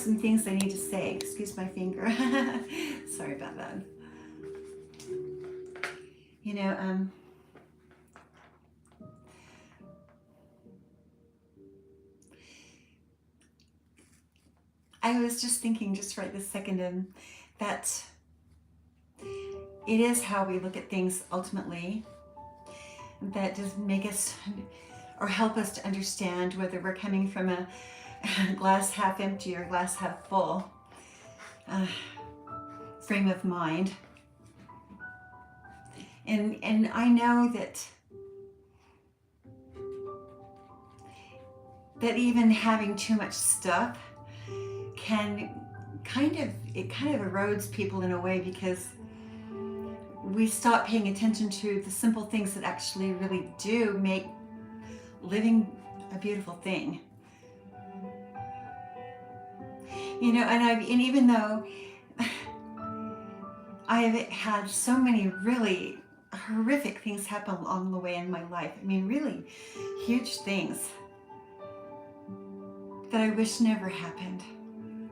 some things I need to say. Excuse my finger. Sorry about that. You know, I was just thinking just right this second that it is how we look at things ultimately that does make us or help us to understand whether we're coming from a glass half empty or glass half full frame of mind. And I know that even having too much stuff can kind of erodes people in a way, because we stop paying attention to the simple things that actually really do make living a beautiful thing. You know, and even though I've had so many really horrific things happen along the way in my life, I mean really huge things that I wish never happened.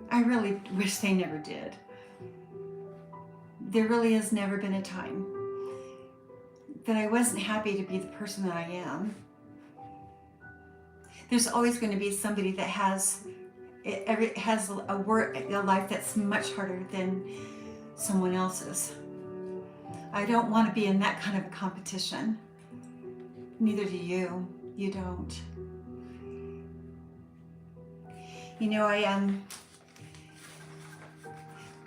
I really wish they never did. There really has never been a time that I wasn't happy to be the person that I am. There's always going to be somebody that has a life that's much harder than someone else's. I don't want to be in that kind of a competition. Neither do you. You don't. You know, I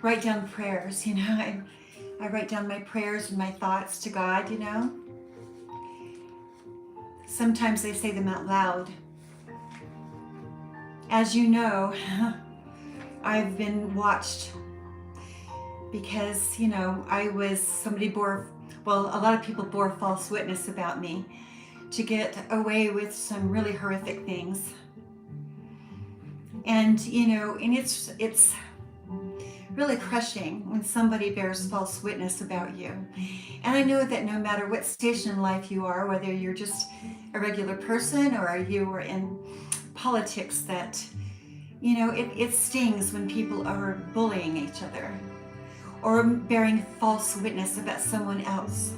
write down prayers, you know. I write down my prayers and my thoughts to God, you know. Sometimes I say them out loud. As you know, I've been watched because, you know, a lot of people bore false witness about me to get away with some really horrific things. And, you know, and it's really crushing when somebody bears false witness about you. And I know that no matter what station in life you are, whether you're just a regular person or you are in politics, that, you know, it stings when people are bullying each other or bearing false witness about someone else,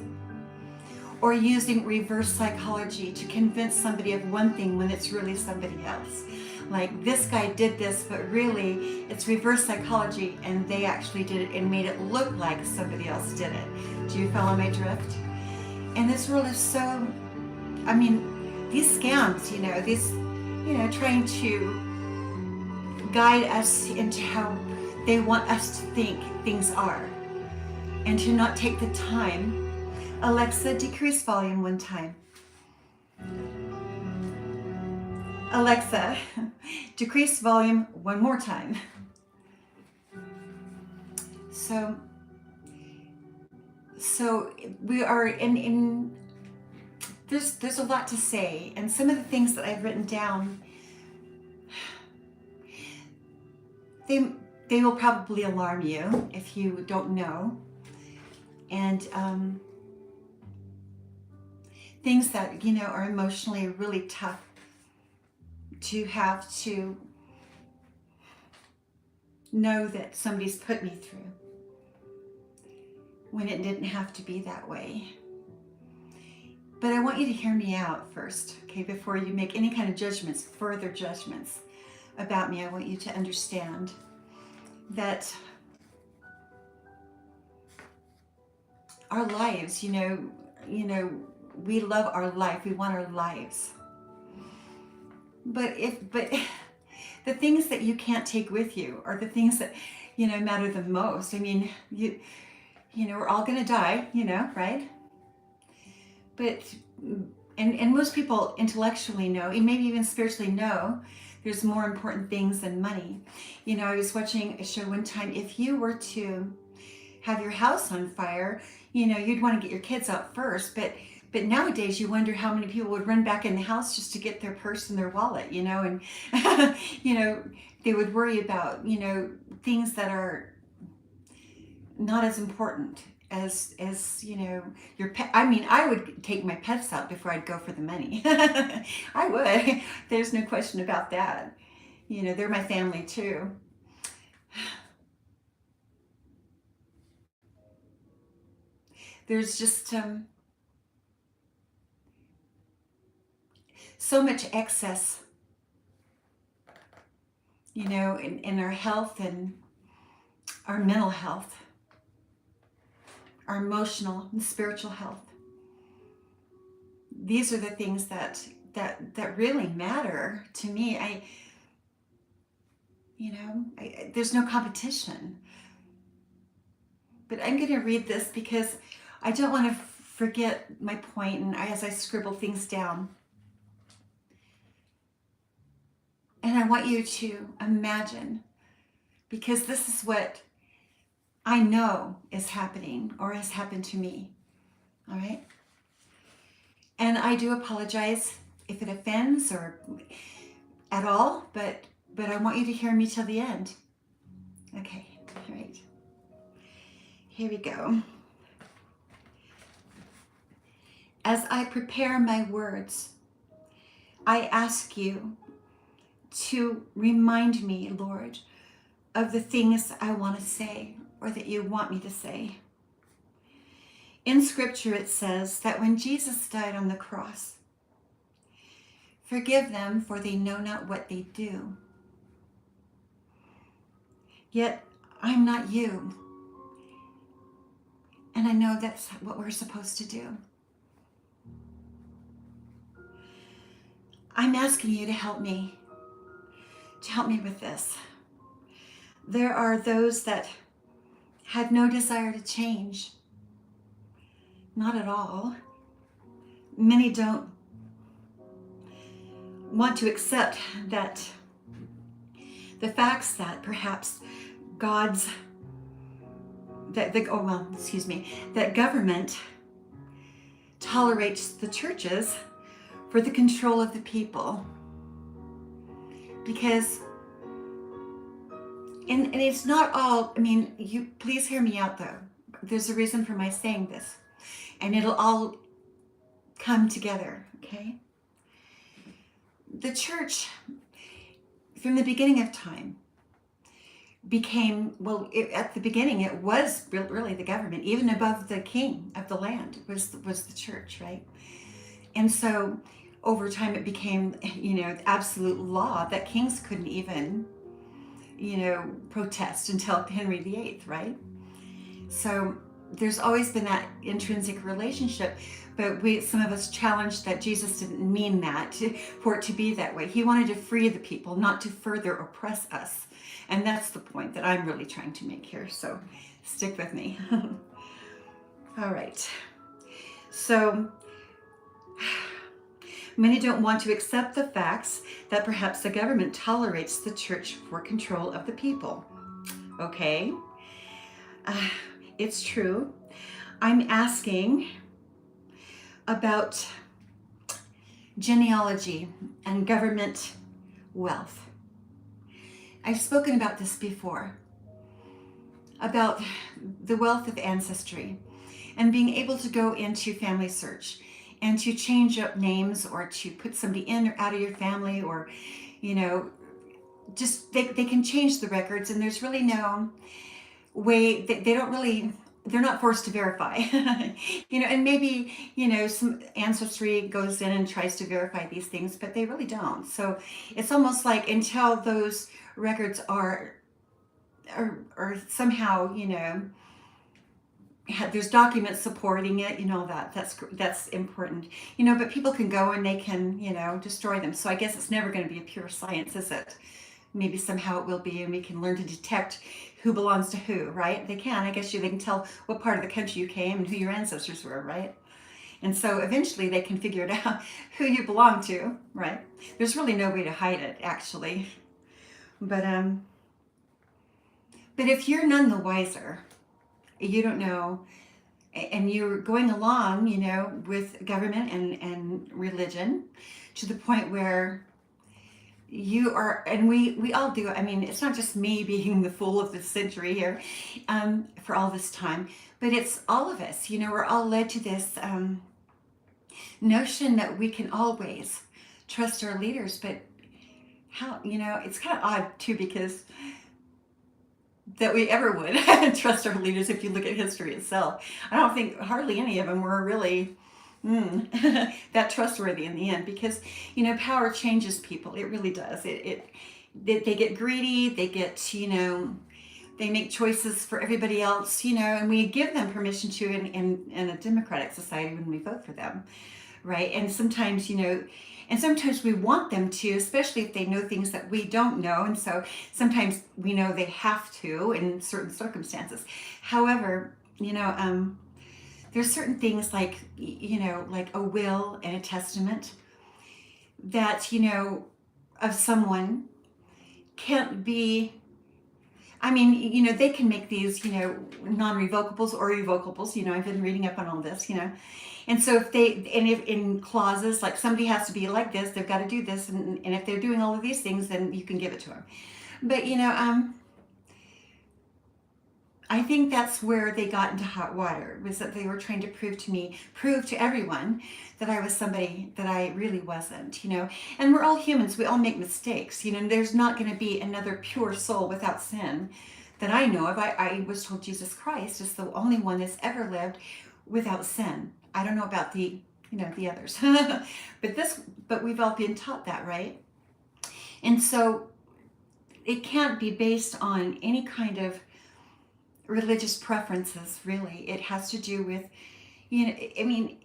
or using reverse psychology to convince somebody of one thing when it's really somebody else. Like, this guy did this, but really it's reverse psychology and they actually did it and made it look like somebody else did it. Do you follow my drift? And this world is so, I mean, these scams, you know, trying to guide us into how they want us to think things are, and to not take the time. Alexa, decrease volume one time. Alexa, decrease volume one more time. So we are in there's a lot to say, and some of the things that I've written down, they will probably alarm you if you don't know. And things that, you know, are emotionally really tough to have to know that somebody's put me through when it didn't have to be that way. But I want you to hear me out first, okay, before you make any kind of judgments, further judgments about me. I want you to understand that our lives, you know, we love our life. We want our lives. But the things that you can't take with you are the things that, you know, matter the most. I mean, you know, we're all going to die, you know, right? But, and most people intellectually know, and maybe even spiritually know, there's more important things than money. You know, I was watching a show one time. If you were to have your house on fire, you know, you'd want to get your kids out first, but nowadays you wonder how many people would run back in the house just to get their purse and their wallet, you know, and you know, they would worry about, you know, things that are not as important as you know, your pet. I mean, I would take my pets out before I'd go for the money. I would. There's no question about that. You know, they're my family too. There's just so much excess, in our health and our mental health, our emotional and spiritual health. These are the things that really matter to me. There's no competition. But I'm going to read this because I don't want to forget my point, and as I scribble things down. And I want you to imagine, because this is what I know is happening or has happened to me. All right? And I do apologize if it offends or at all, but I want you to hear me till the end. Okay, all right. Here we go. As I prepare my words, I ask you to remind me, Lord, of the things I want to say or that you want me to say. In Scripture, it says that when Jesus died on the cross, forgive them, for they know not what they do. Yet I'm not you. And I know that's what we're supposed to do. I'm asking you to help me with this. There are those that had no desire to change. Not at all. Many don't want to accept that the facts that perhaps that government tolerates the churches for the control of the people. Because, and it's not all, you please hear me out though. There's a reason for my saying this, and it'll all come together, okay? The church, from the beginning of time, became, at the beginning it was really the government, even above the king of the land was the church, right? And so over time it became, absolute law that kings couldn't even, protest until Henry VIII, right? So there's always been that intrinsic relationship, but some of us challenged that Jesus didn't mean that for it to be that way. He wanted to free the people, not to further oppress us. And that's the point that I'm really trying to make here. So stick with me. All right. So many don't want to accept the facts that perhaps the government tolerates the church for control of the people. Okay. It's true. I'm asking about genealogy and government wealth. I've spoken about this before, about the wealth of ancestry and being able to go into Family Search and to change up names or to put somebody in or out of your family, or, just they can change the records, and there's really no way, they're not forced to verify, and maybe, some ancestry goes in and tries to verify these things, but they really don't. So it's almost like until those records are somehow, there's documents supporting it, that's important, but people can go and they can, destroy them. So I guess it's never going to be a pure science, is it? Maybe somehow it will be, and we can learn to detect who belongs to who, right? They can, I guess they can tell what part of the country you came and who your ancestors were, right? And so eventually they can figure it out who you belong to, right? There's really no way to hide it, actually. But if you're none the wiser, you don't know, and you're going along, with government and religion to the point where you are, and we all do. It's not just me being the fool of the century here for all this time, but it's all of us. We're all led to this notion that we can always trust our leaders, but how, it's kind of odd too, because that we ever would trust our leaders if you look at history itself. I don't think hardly any of them were really that trustworthy in the end, because power changes people. It really does. They get greedy. They get they make choices for everybody else, and we give them permission to in a democratic society when we vote for them, right? And sometimes we want them to, especially if they know things that we don't know. And so sometimes we know they have to in certain circumstances. However, there's certain things like a will and a testament that, of someone can't be, they can make these, non-revocables or revocables. I've been reading up on all this, And so if in clauses, like somebody has to be like this, they've got to do this. And if they're doing all of these things, then you can give it to them. But, I think that's where they got into hot water, was that they were trying to prove to everyone that I was somebody that I really wasn't, And we're all humans. We all make mistakes, There's not going to be another pure soul without sin that I know of. I was told Jesus Christ is the only one that's ever lived without sin. I don't know about the others, but we've all been taught that, right? And so it can't be based on any kind of religious preferences, really. It has to do with, they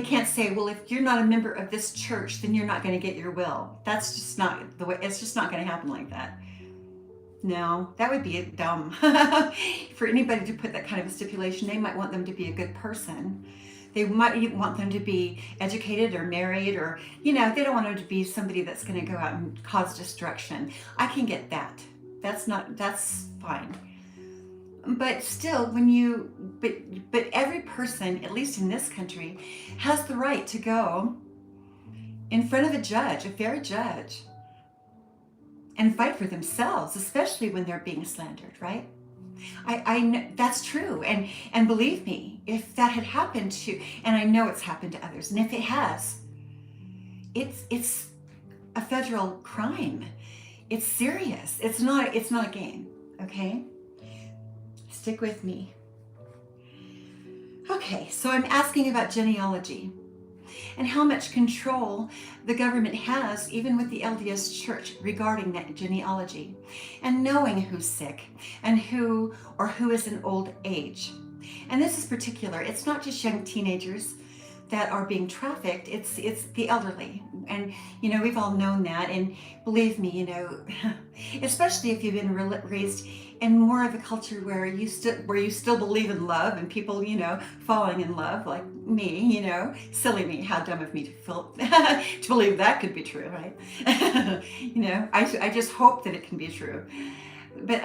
can't say, well, if you're not a member of this church, then you're not going to get your will. That's just not the way. It's just not going to happen like that. No, that would be dumb for anybody to put that kind of a stipulation. They might want them to be a good person. They might even want them to be educated or married, or, they don't want them to be somebody that's going to go out and cause destruction. I can get that. That's fine. But still, but every person, at least in this country, has the right to go in front of a judge, a fair judge, and fight for themselves, especially when they're being slandered, right? I know that's true, and believe me, if that had happened to, and I know it's happened to others, and if it has, it's a federal crime. It's serious. It's not a game. Okay. Stick with me. Okay, so I'm asking about genealogy and how much control the government has, even with the LDS Church, regarding that genealogy, and knowing who's sick and who is in old age. And this is particular. It's not just young teenagers that are being trafficked. It's the elderly, and we've all known that. And believe me, especially if you've been raised in more of a culture where you still believe in love and people, falling in love, like me, silly me, how dumb of me to believe that could be true, right? I just hope that it can be true. But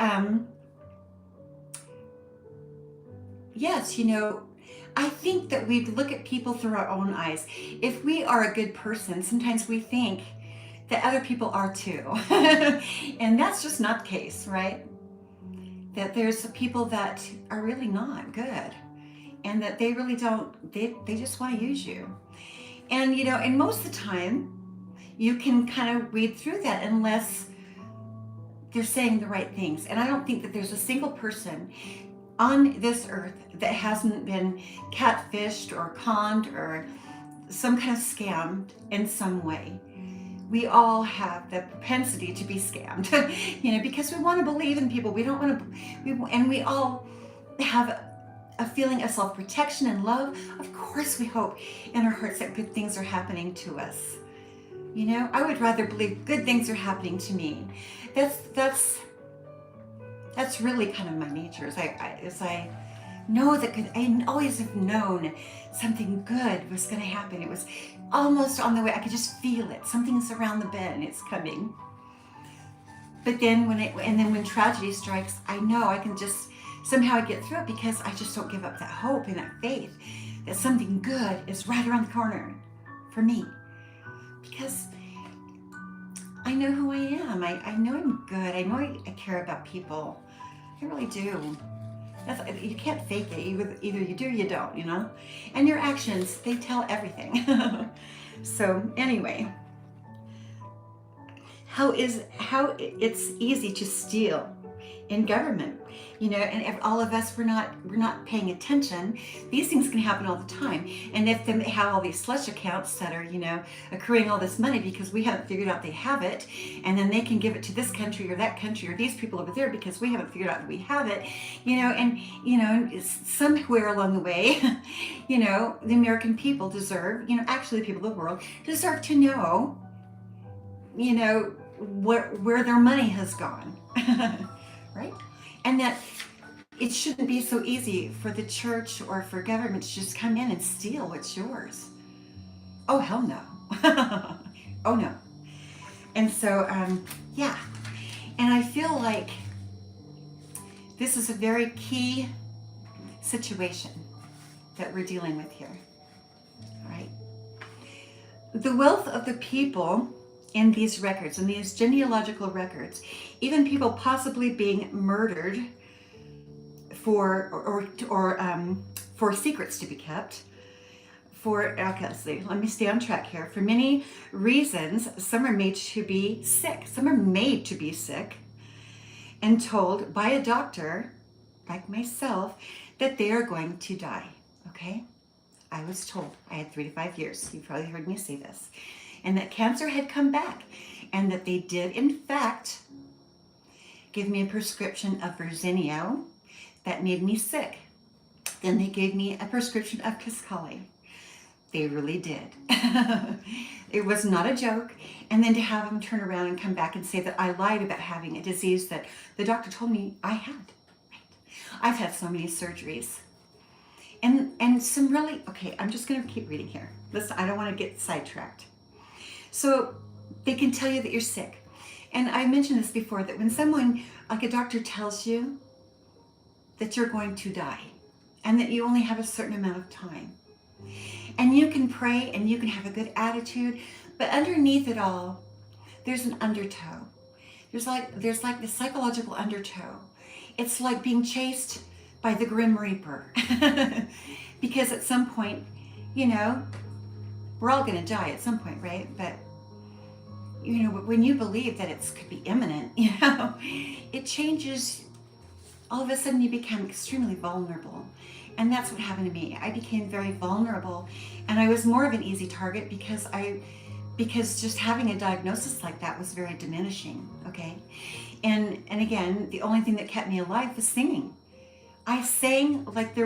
yes, I think that we look at people through our own eyes. If we are a good person, sometimes we think that other people are too. And that's just not the case, right? That there's people that are really not good, and that they really don't, they just want to use you. And, and most of the time, you can kind of weed through that unless they're saying the right things. And I don't think that there's a single person on this earth that hasn't been catfished or conned or some kind of scammed in some way. We all have the propensity to be scammed, because we want to believe in people. We don't want to, and we all have a feeling of self-protection and love. Of course, we hope in our hearts that good things are happening to us. I would rather believe good things are happening to me. That's really kind of my nature. As I know that good, I always have known something good was going to happen. It was almost on the way. I could just feel it. Something's around the bend. It's coming. But then when tragedy strikes, I know I can just somehow get through it, because I just don't give up that hope and that faith that something good is right around the corner for me. Because I know who I am. I know I'm good. I know I care about people. I really do. You can't fake it. Either you do or you don't, And your actions, they tell everything. So anyway, how it's easy to steal in government, and if all of us we're not paying attention, these things can happen all the time. And if they have all these slush accounts that are, accruing all this money because we haven't figured out they have it, and then they can give it to this country or that country or these people over there because we haven't figured out that we have it, and somewhere along the way, the American people deserve, actually the people of the world deserve to know, where their money has gone. Right? And that it shouldn't be so easy for the church or for government to just come in and steal what's yours. Oh, hell no. Oh, no. And so, yeah. And I feel like this is a very key situation that we're dealing with here. All right? The wealth of the people in these records, in these genealogical records, even people possibly being murdered for secrets to be kept. Let me stay on track here. For many reasons, some are made to be sick. Some are made to be sick and told by a doctor, like myself, that they are going to die. Okay? I was told. I had 3 to 5 years. You've probably heard me say this. And that cancer had come back, and that they did, in fact, give me a prescription of Verzenio that made me sick. Then they gave me a prescription of Kisqali. They really did. It was not a joke. And then to have them turn around and come back and say that I lied about having a disease that the doctor told me I had. I've had so many surgeries. And some really, okay, I'm just going to keep reading here. Listen, I don't want to get sidetracked. So they can tell you that you're sick. And I mentioned this before, that when someone, like a doctor, tells you that you're going to die and that you only have a certain amount of time, and you can pray and you can have a good attitude, but underneath it all, there's an undertow. There's like the psychological undertow. It's like being chased by the Grim Reaper. Because at some point, we're all going to die at some point, right? But, when you believe that it could be imminent, it changes. All of a sudden you become extremely vulnerable. And that's what happened to me. I became very vulnerable, and I was more of an easy target because just having a diagnosis like that was very diminishing, okay? And again, the only thing that kept me alive was singing. I sang like I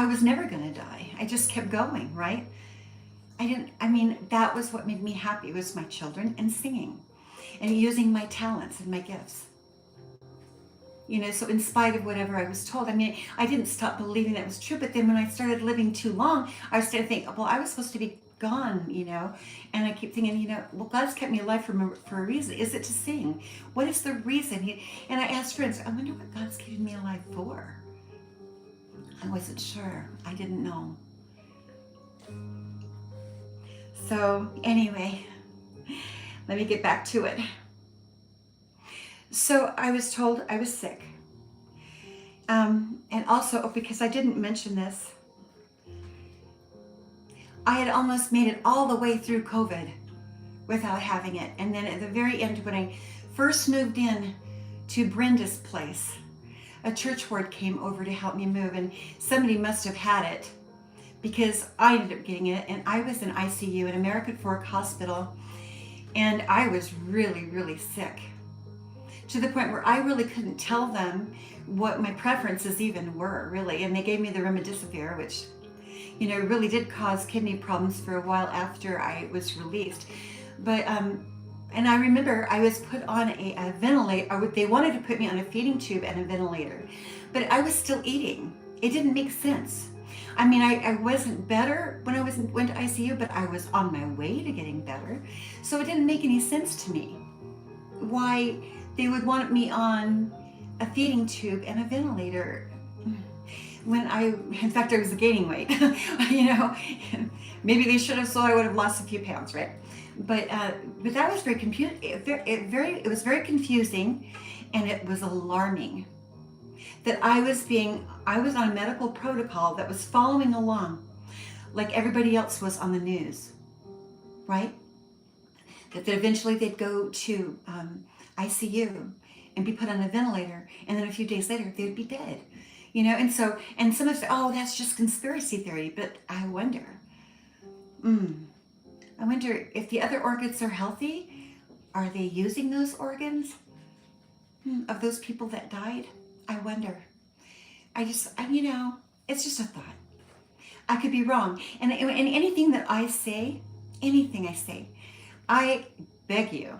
was never going to die. I just kept going, right? That was what made me happy, was my children and singing and using my talents and my gifts. So in spite of whatever I was told, I didn't stop believing that was true. But then when I started living too long, I started to think, well, I was supposed to be gone, and I keep thinking, well, God's kept me alive for a reason. Is it to sing? What is the reason? And I asked friends, I wonder what God's keeping me alive for. I wasn't sure. I didn't know. So anyway, let me get back to it. So I was told I was sick. And also, because I didn't mention this, I had almost made it all the way through COVID without having it. And then at the very end, when I first moved in to Brenda's place, a church ward came over to help me move, and somebody must have had it because I ended up getting it. And I was in ICU at American Fork Hospital, and I was really, really sick, to the point where I really couldn't tell them what my preferences even were, really. And they gave me the remdesivir, which, really did cause kidney problems for a while after I was released. But, and I remember I was put on a ventilator. They wanted to put me on a feeding tube and a ventilator, but I was still eating. It didn't make sense. I wasn't better when I went to ICU, but I was on my way to getting better. So it didn't make any sense to me why they would want me on a feeding tube and a ventilator when in fact, I was gaining weight. Maybe they should have, so I would have lost a few pounds, right? But that was very confusing. It was very confusing, and it was alarming that I was on a medical protocol that was following along like everybody else was on the news, right? That eventually they'd go to ICU, and be put on a ventilator, and then a few days later they would be dead. You know, and so, and some of us say, oh, that's just conspiracy theory, but I wonder. I wonder if the other organs are healthy, are they using those organs of those people that died? I wonder. You know, it's just a thought. I could be wrong. And anything that I say, anything I say, I beg you,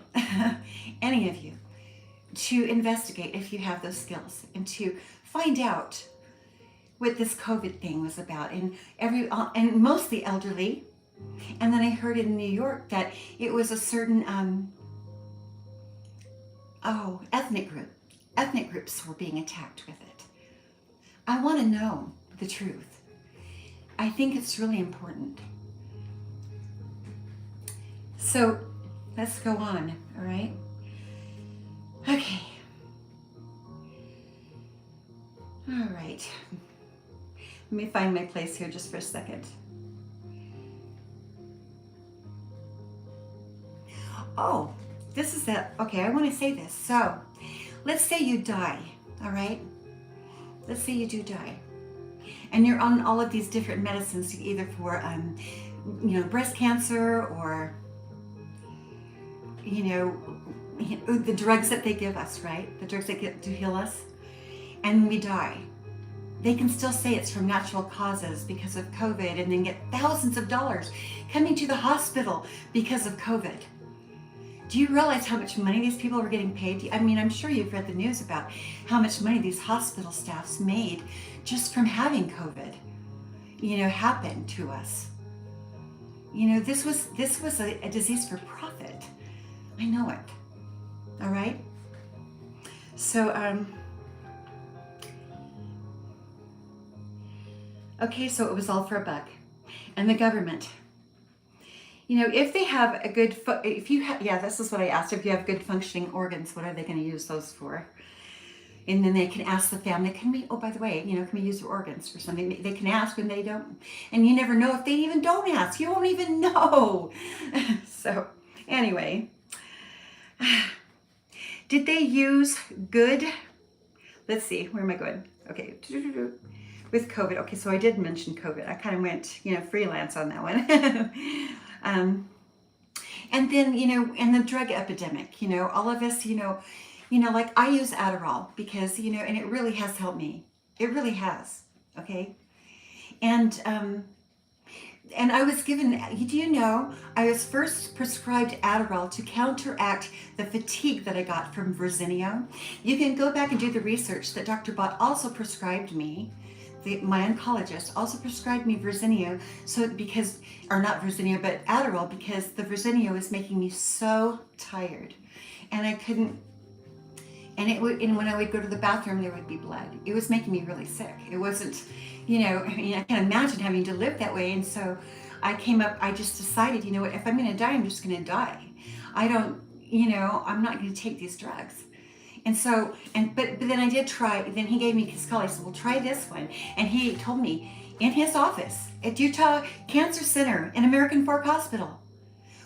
any of you, to investigate if you have those skills and to find out what this COVID thing was about. And mostly elderly. And then I heard in New York that it was a certain ethnic group. Ethnic groups were being attacked with it. I want to know the truth. I think it's really important. So let's go on, all right? Okay. All right. Let me find my place here just for a second. Oh, this is it. Okay, I want to say this. So, let's say you die, all right? Let's say you do die. And you're on all of these different medicines, either for, breast cancer or, the drugs that they give us, right? The drugs that get to heal us. And we die. They can still say it's from natural causes because of COVID and then get thousands of dollars coming to the hospital because of COVID. Do you realize how much money these people were getting paid? I mean, I'm sure you've read the news about how much money these hospital staffs made just from having COVID, happen to us. This was a disease for profit. I know it. All right? So, okay, so it was all for a buck. And the government, if they have a good, this is what I asked. If you have good functioning organs, what are they going to use those for? And then they can ask the family, can we use your organs for something? They can ask when they don't. And you never know if they even don't ask. You won't even know. So anyway, did they use good, let's see, where am I going? Okay. With COVID. Okay, so I did mention COVID. I kind of went, freelance on that one. And then, and the drug epidemic, all of us, like I use Adderall because, and it really has helped me. It really has. Okay. And I was given, I was first prescribed Adderall to counteract the fatigue that I got from Verzenio. You can go back and do the research that Dr. Bott also prescribed me. My oncologist also prescribed me Verzenio, not Verzenio, but Adderall, because the Verzenio was making me so tired, and I couldn't. And when I would go to the bathroom, there would be blood. It was making me really sick. It wasn't, I can't imagine having to live that way. And so I just decided, if I'm going to die, I'm just going to die. I'm not going to take these drugs. And so, but then I did try, then he gave me Kisqali. I said, well, try this one. And he told me in his office at Utah Cancer Center in American Fork Hospital,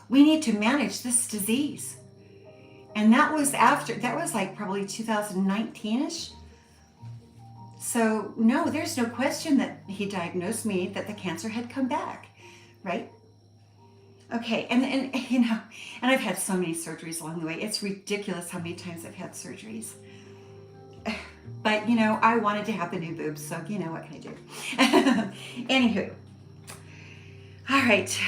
we need to manage this disease. And that was like probably 2019-ish. So no, there's no question that he diagnosed me that the cancer had come back, right? Okay, and I've had so many surgeries along the way. It's ridiculous how many times I've had surgeries. But, I wanted to have the new boobs, so, what can I do? Anywho. All right.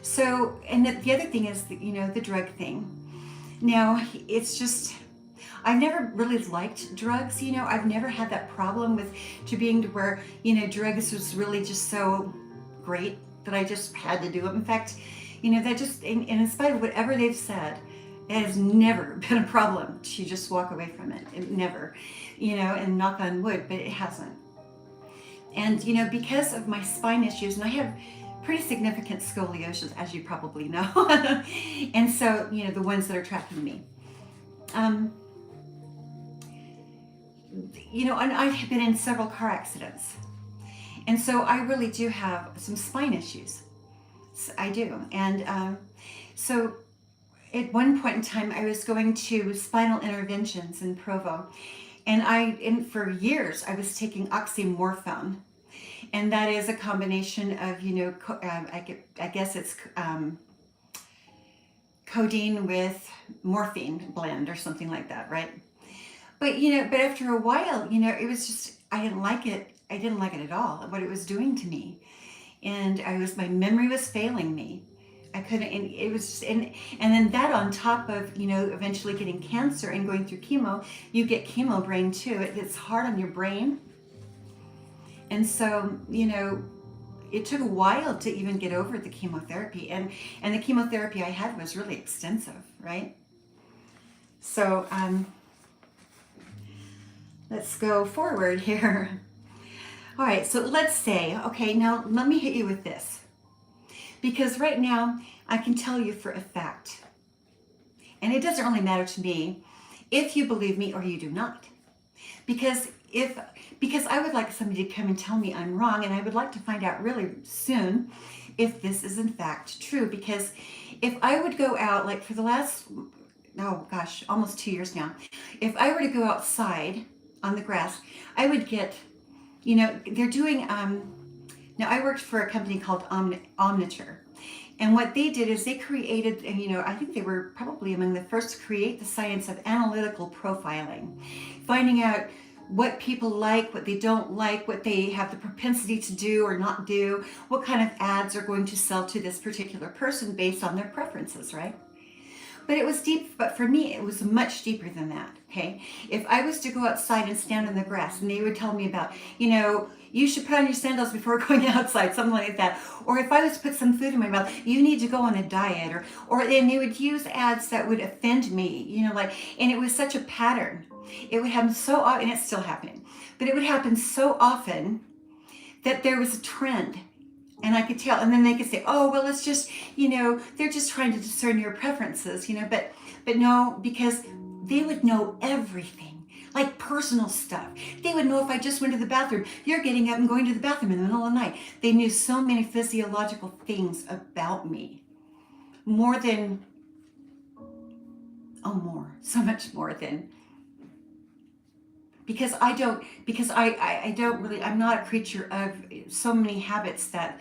So, and the other thing is, the drug thing. Now, it's just, I've never really liked drugs, I've never had that problem to where, drugs was really just so great that I just had to do it. In fact, that just, and in spite of whatever they've said, it has never been a problem to just walk away from it. It never, and knock on wood, but it hasn't. And, because of my spine issues, and I have pretty significant scoliosis, as you probably know. And so, the ones that are tracking me. And I've been in several car accidents. And so I really do have some spine issues. I do. And so At one point in time, I was going to spinal interventions in Provo, and for years I was taking oxymorphone, and that is a combination of I guess it's codeine with morphine blend or something like that, right? But after a while, it was just I didn't like it. I didn't like it at all. What it was doing to me, and my memory was failing me. I couldn't, and it was just, and then that on top of eventually getting cancer and going through chemo, you get chemo brain too. It's hard on your brain, and so it took a while to even get over the chemotherapy, and the chemotherapy I had was really extensive, right? So let's go forward here. All right, so let's say, okay, now let me hit you with this. Because right now, I can tell you for a fact, and it doesn't really matter to me if you believe me or you do not. Because I would like somebody to come and tell me I'm wrong, and I would like to find out really soon if this is in fact true. Because if I would go out, like for the last, oh gosh, almost 2 years now, if I were to go outside on the grass, I would get, they're doing, now I worked for a company called Omniture. And what they did is they created, and I think they were probably among the first to create the science of analytical profiling, finding out what people like, what they don't like, what they have the propensity to do or not do, what kind of ads are going to sell to this particular person based on their preferences, right? But it was deep, but for me, it was much deeper than that, okay? If I was to go outside and stand in the grass and they would tell me about, you should put on your sandals before going outside, something like that. Or if I was to put some food in my mouth, you need to go on a diet, and they would use ads that would offend me, and it was such a pattern. It would happen so often, and it's still happening, but it would happen so often that there was a trend. And I could tell, and then they could say, oh, well, it's just, they're just trying to discern your preferences, but no, because they would know everything, like personal stuff. They would know if I just went to the bathroom, you're getting up and going to the bathroom in the middle of the night. They knew so many physiological things about me, so much more than, because I don't really, I'm not a creature of so many habits that,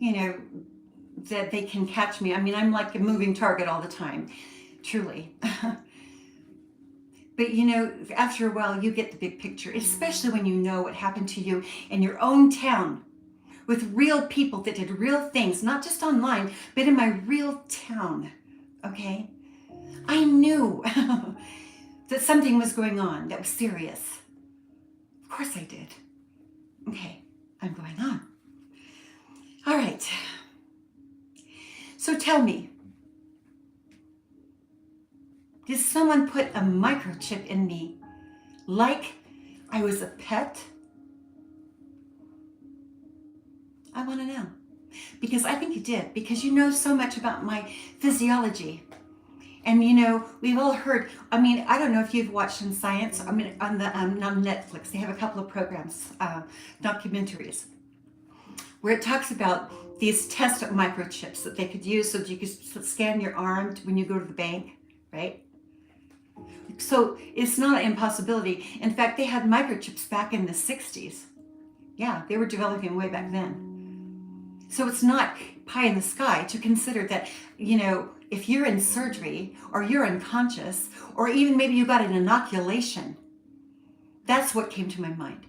that they can catch me. I mean, I'm like a moving target all the time, truly. But after a while, you get the big picture, especially when you know what happened to you in your own town with real people that did real things, not just online, but in my real town, okay? I knew that something was going on that was serious. Of course I did. Okay, I'm going on. All right. So tell me, did someone put a microchip in me like I was a pet? I want to know. Because I think you did. Because you know so much about my physiology. And we've all heard, I don't know if you've watched in science, on Netflix, they have a couple of programs, documentaries, where it talks about these test microchips that they could use so that you could scan your arm when you go to the bank, right? So it's not an impossibility. In fact, they had microchips back in the 60s. Yeah, they were developing way back then. So it's not pie in the sky to consider that, if you're in surgery or you're unconscious, or even maybe you got an inoculation, that's what came to my mind.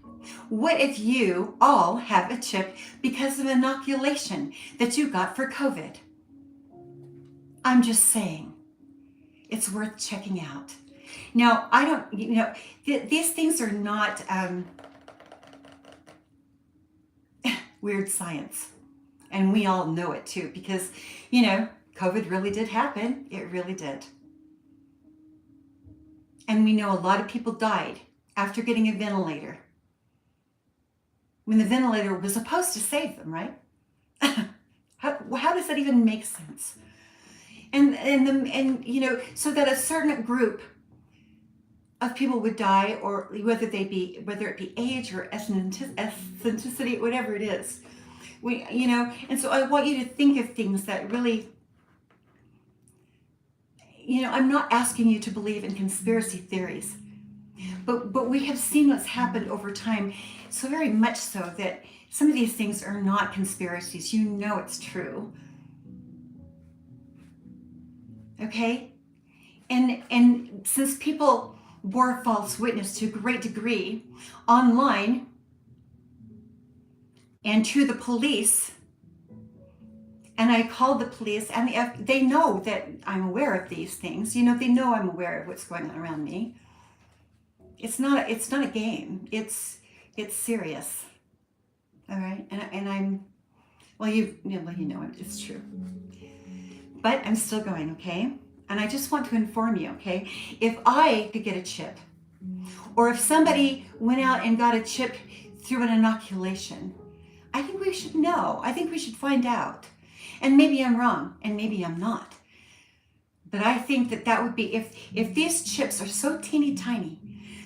What if you all have a chip because of inoculation that you got for COVID? I'm just saying, it's worth checking out. Now, I don't, these things are not weird science. And we all know it too, because, COVID really did happen. It really did. And we know a lot of people died after getting a ventilator, when the ventilator was supposed to save them, right? How does that even make sense? And so that a certain group of people would die, or whether it be age or ethnicity, whatever it is. And so I want you to think of things that really, I'm not asking you to believe in conspiracy theories, but we have seen what's happened over time, so very much so that some of these things are not conspiracies. You know it's true. Okay? And since people bore false witness to a great degree online and to the police, and I called the police, and they know that I'm aware of these things. They know I'm aware of what's going on around me. It's not a game. It's serious. All right, and I'm it's true. But I'm still going, okay? And I just want to inform you, okay? If I could get a chip, or if somebody went out and got a chip through an inoculation, I think we should know. I think we should find out. And maybe I'm wrong, and maybe I'm not. But I think that would be, if these chips are so teeny tiny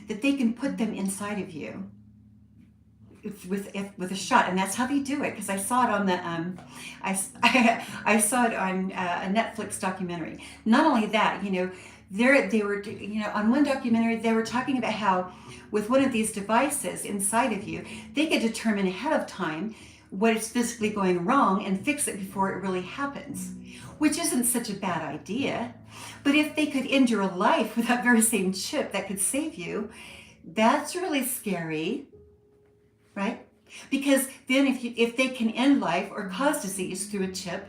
that they can put them inside of you with a shot, and that's how they do it. Because I saw it on the I saw it on a Netflix documentary. Not only that, they were, on one documentary they were talking about how with one of these devices inside of you, they could determine ahead of time what is physically going wrong and fix it before it really happens, which isn't such a bad idea. But if they could end your life with that very same chip that could save you, that's really scary, right? Because then if they can end life or cause disease through a chip,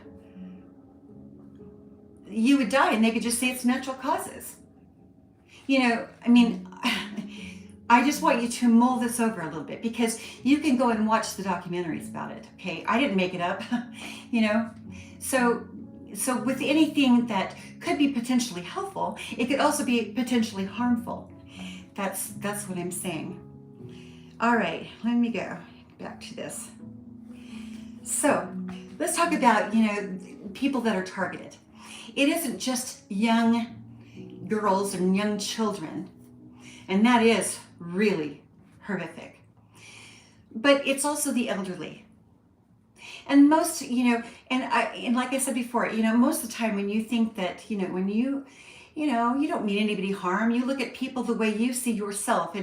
you would die, and they could just say it's natural causes. I just want you to mull this over a little bit, because you can go and watch the documentaries about it, okay? I didn't make it up, So with anything that could be potentially helpful, it could also be potentially harmful. That's what I'm saying. All right, let me go back to this. So let's talk about, people that are targeted. It isn't just young girls and young children, and that is really horrific. But it's also the elderly. And most, and like I said before, most of the time when you think that, when you don't mean anybody harm, you look at people the way you see yourself,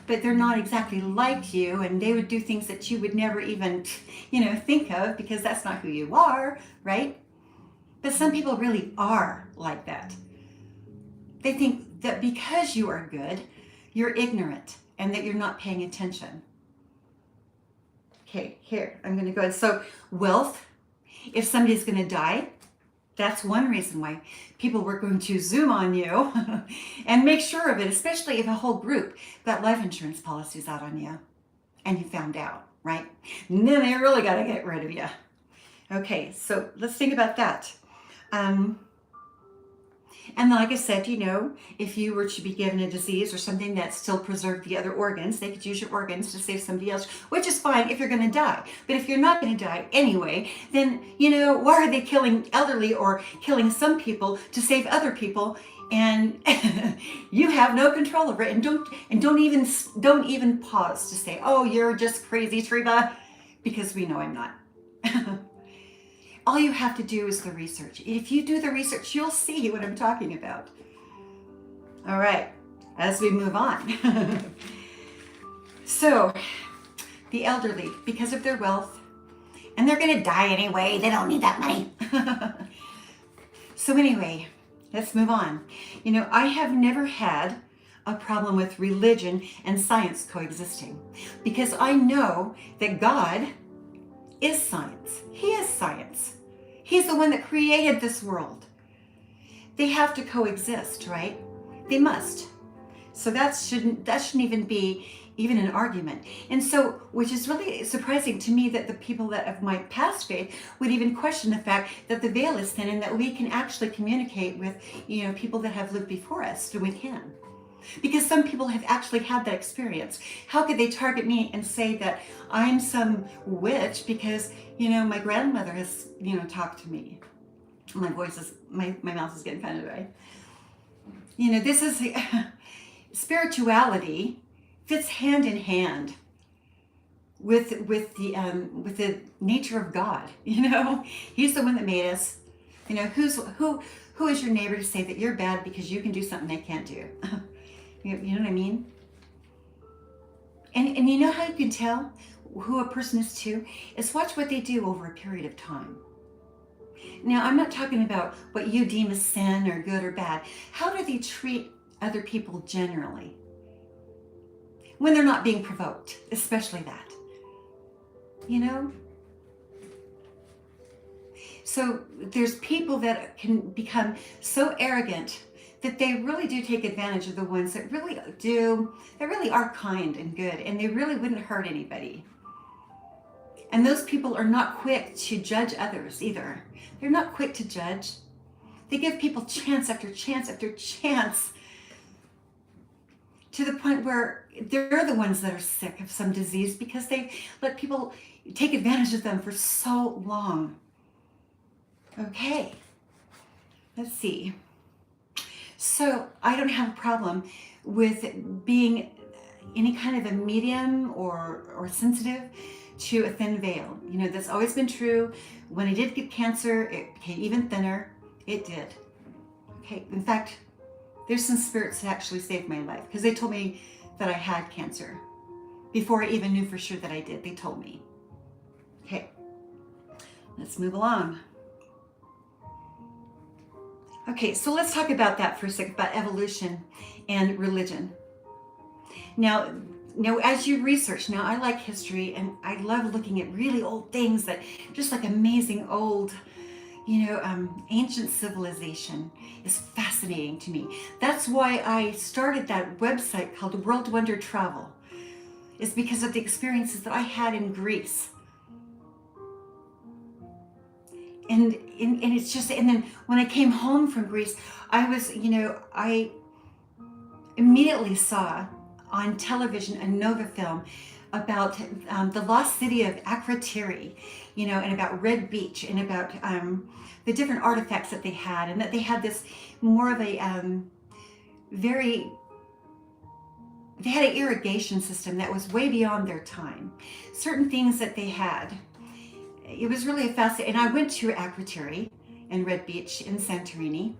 but they're not exactly like you, and they would do things that you would never even, think of, because that's not who you are, right? But some people really are like that. They think that because you are good, you're ignorant and that you're not paying attention. Okay, here, I'm going to go ahead. So wealth, if somebody's going to die, that's one reason why people were going to Zoom on you and make sure of it, especially if a whole group got life insurance policies out on you and you found out, right? And then they really got to get rid of you. Okay, so let's think about that. And like I said, if you were to be given a disease or something that still preserved the other organs, they could use your organs to save somebody else, which is fine if you're going to die. But if you're not going to die anyway, then, why are they killing elderly or killing some people to save other people? And you have no control over it. And don't even pause to say, oh, you're just crazy, Treva, because we know I'm not. All you have to do is the research. If you do the research, you'll see what I'm talking about. All right, as we move on. So, the elderly, because of their wealth, and they're going to die anyway. They don't need that money. So anyway, let's move on. I have never had a problem with religion and science coexisting, because I know that God is science. He is science. He's the one that created this world. They have to coexist, right? They must. So that shouldn't even be an argument. And so, which is really surprising to me, that the people that of my past faith would even question the fact that the veil is thin and that we can actually communicate with, people that have lived before us. We can. Because some people have actually had that experience. How could they target me and say that I'm some witch because, my grandmother has, talked to me? My mouth is getting kind of dry. This is, spirituality fits hand in hand with the nature of God. He's the one that made us. You know, who is your neighbor to say that you're bad because you can do something they can't do? You know what I mean? And you know how you can tell who a person is too? Is watch what they do over a period of time. Now, I'm not talking about what you deem as sin or good or bad. How do they treat other people generally? When they're not being provoked, especially that. You know? So there's people that can become so arrogant that they really do take advantage of the ones that really are kind and good, and they really wouldn't hurt anybody. And those people are not quick to judge others either. They're not quick to judge. They give people chance after chance after chance, to the point where they're the ones that are sick of some disease because they let people take advantage of them for so long. Okay, let's see. So I don't have a problem with being any kind of a medium or sensitive to a thin veil. You know, that's always been true. When I did get cancer, it became even thinner. It did. Okay, in fact, there's some spirits that actually saved my life because they told me that I had cancer before I even knew for sure that I did. They told me. Okay, let's move along. Okay, so let's talk about that for a second, about evolution and religion. Now, as you research, now I like history and I love looking at really old things that just like amazing old, ancient civilization is fascinating to me. That's why I started that website called World Wonder Travel. It's because of the experiences that I had in Greece. And it's just, and then when I came home from Greece, I immediately saw on television a Nova film about the lost city of Akrotiri, and about Red Beach, and about the different artifacts that they had, and that they had this more of a they had an irrigation system that was way beyond their time. Certain things that they had. It was really fascinating. And I went to Akrotiri and Red Beach in Santorini.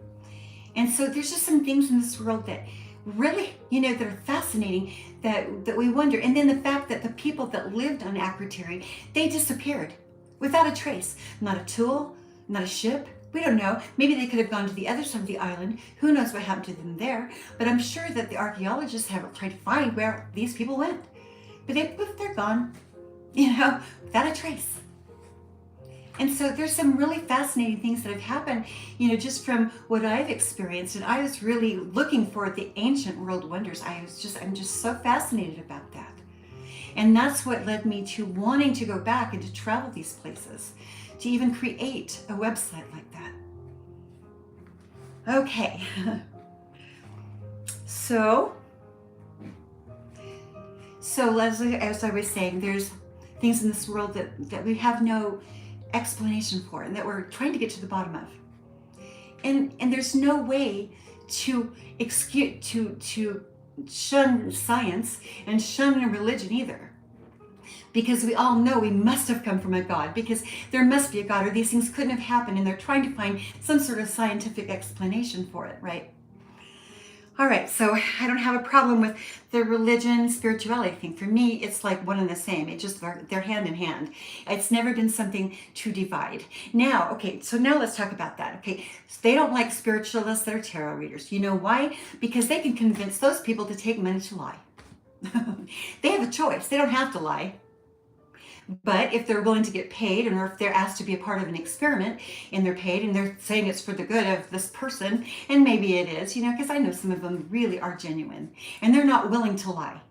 And so there's just some things in this world that really, that are fascinating, that we wonder. And then the fact that the people that lived on Akrotiri, they disappeared without a trace. Not a tool, not a ship. We don't know. Maybe they could have gone to the other side of the island. Who knows what happened to them there? But I'm sure that the archaeologists have tried to find where these people went. But they're gone, without a trace. And so there's some really fascinating things that have happened, just from what I've experienced. And I was really looking for the ancient world wonders. I'm just so fascinated about that. And that's what led me to wanting to go back and to travel these places, to even create a website like that. Okay. So Leslie, as I was saying, there's things in this world that we have no explanation for, and that we're trying to get to the bottom of. And there's no way to shun science and shun religion either. Because we all know we must have come from a God, because there must be a God, or these things couldn't have happened, and they're trying to find some sort of scientific explanation for it, right? All right, so I don't have a problem with the religion, spirituality thing. For me, it's like one and the same. It just, they're hand in hand. It's never been something to divide. Now, okay, so now let's talk about that. Okay, so they don't like spiritualists that are tarot readers. You know why? Because they can convince those people to take money to lie. They have a choice. They don't have to lie. But if they're willing to get paid, or if they're asked to be a part of an experiment and they're paid and they're saying it's for the good of this person, and maybe it is, because I know some of them really are genuine and they're not willing to lie.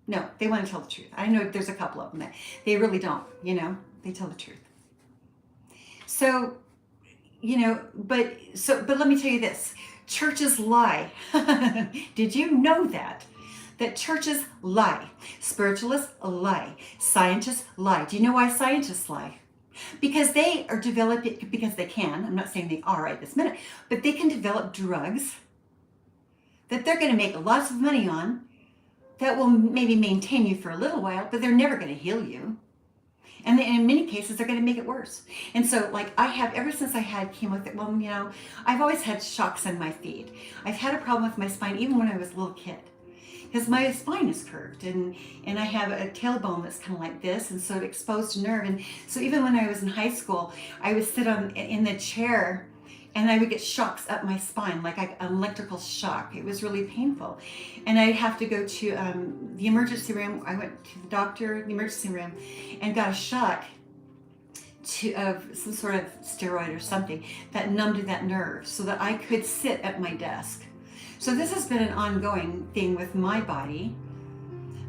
No, they want to tell the truth. I know there's a couple of them that they really don't, they tell the truth. So, but let me tell you this, churches lie. Did you know that? That churches lie, spiritualists lie, scientists lie. Do you know why scientists lie? Because they are developing, because they can, I'm not saying they are right this minute, but they can develop drugs that they're going to make lots of money on, that will maybe maintain you for a little while, but they're never going to heal you. And in many cases, they're going to make it worse. And so, like, I have, ever since I had chemotherapy, well, you know, I've always had shocks in my feet. I've had a problem with my spine even when I was a little kid, because my spine is curved, and I have a tailbone that's kind of like this, and so it exposed a nerve. And so even when I was in high school, I would sit in the chair, and I would get shocks up my spine, like an electrical shock. It was really painful. And I'd have to go to the emergency room. I went to the doctor, the emergency room, and got a shot of some sort of steroid or something that numbed that nerve so that I could sit at my desk. So this has been an ongoing thing with my body.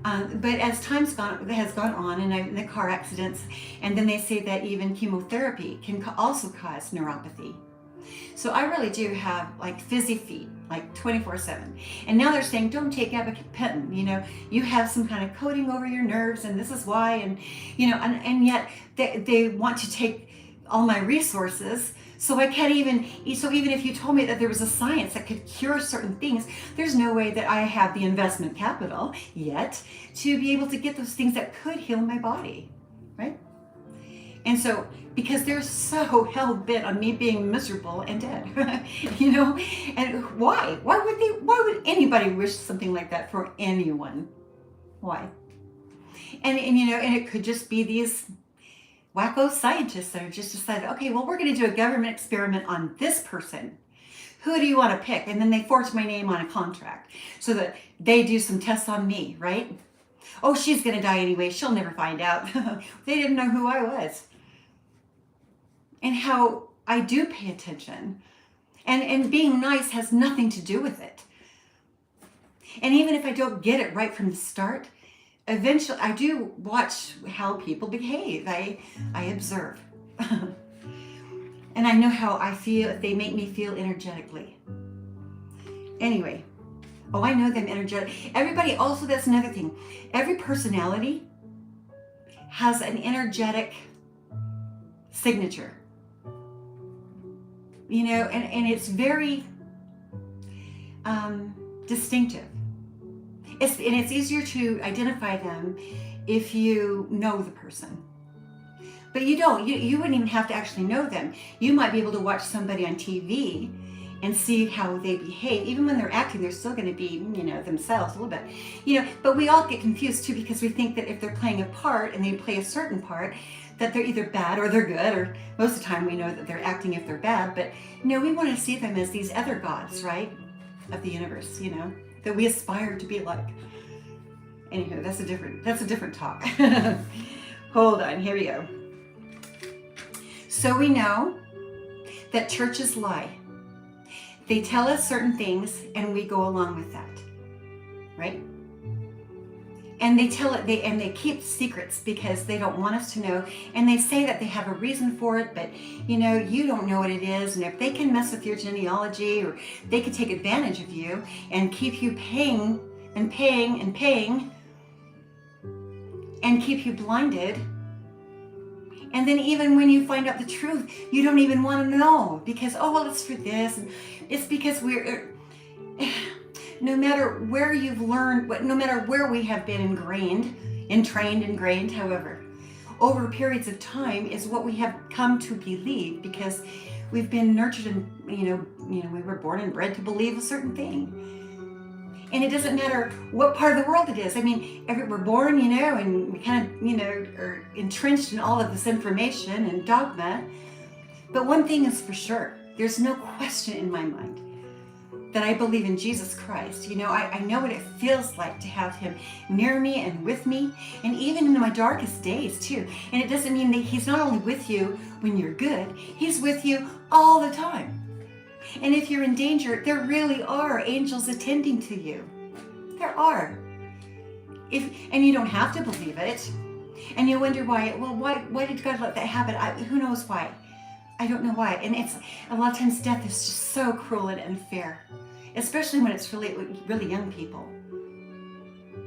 But as has gone on, and the car accidents, and then they say that even chemotherapy can also cause neuropathy. So I really do have like fizzy feet, like 24/7. And now they're saying, don't take gabapentin, you know, you have some kind of coating over your nerves, and this is why, and, you know, and yet they want to take all my resources. So I can't even, so even if you told me that there was a science that could cure certain things, there's no way that I have the investment capital yet to be able to get those things that could heal my body, right? And so, because they're so hell-bent on me being miserable and dead, you know, and why would anybody wish something like that for anyone? Why? And you know, and it could just be these wacko scientists that are just decided, okay, well, we're going to do a government experiment on this person. Who do you want to pick? And then they force my name on a contract so that they do some tests on me, right? Oh, she's going to die anyway. She'll never find out. They didn't know who I was. And how I do pay attention. And being nice has nothing to do with it. And even if I don't get it right from the start, eventually I do watch how people behave. I observe. And I know how I feel, they make me feel energetically. Anyway, oh, I know them energetic. Everybody, also, that's another thing. Every personality has an energetic signature. You know, and it's very distinctive. It's easier to identify them if you know the person. But you don't. You wouldn't even have to actually know them. You might be able to watch somebody on TV and see how they behave. Even when they're acting, they're still going to be, you know, themselves a little bit. You know, but we all get confused too, because we think that if they're playing a part and they play a certain part, that they're either bad or they're good, or most of the time we know that they're acting if they're bad. But no, we want to see them as these other gods, right, of the universe, you know, that we aspire to be like. Anywho, that's a different talk. Hold on, here we go. So we know that churches lie. They tell us certain things and we go along with that, right? And they tell it, they keep secrets because they don't want us to know. And they say that they have a reason for it, but you know, you don't know what it is. And if they can mess with your genealogy, or they could take advantage of you and keep you paying and paying and paying and keep you blinded. And then even when you find out the truth, you don't even want to know because, oh, well, it's for this. And it's because no matter where you've learned, no matter where we have been ingrained, however, over periods of time is what we have come to believe because we've been nurtured and, you know, we were born and bred to believe a certain thing. And it doesn't matter what part of the world it is. I mean, we're born, you know, and we kind of, you know, are entrenched in all of this information and dogma. But one thing is for sure, there's no question in my mind that I believe in Jesus Christ. You know, I know what it feels like to have him near me and with me, and even in my darkest days too. And it doesn't mean that he's not only with you when you're good, he's with you all the time. And if you're in danger, there really are angels attending to you. There are. And you don't have to believe it. And you wonder why, well, why did God let that happen? Who knows why? I don't know why. And it's a lot of times death is just so cruel and unfair, especially when it's really, really young people.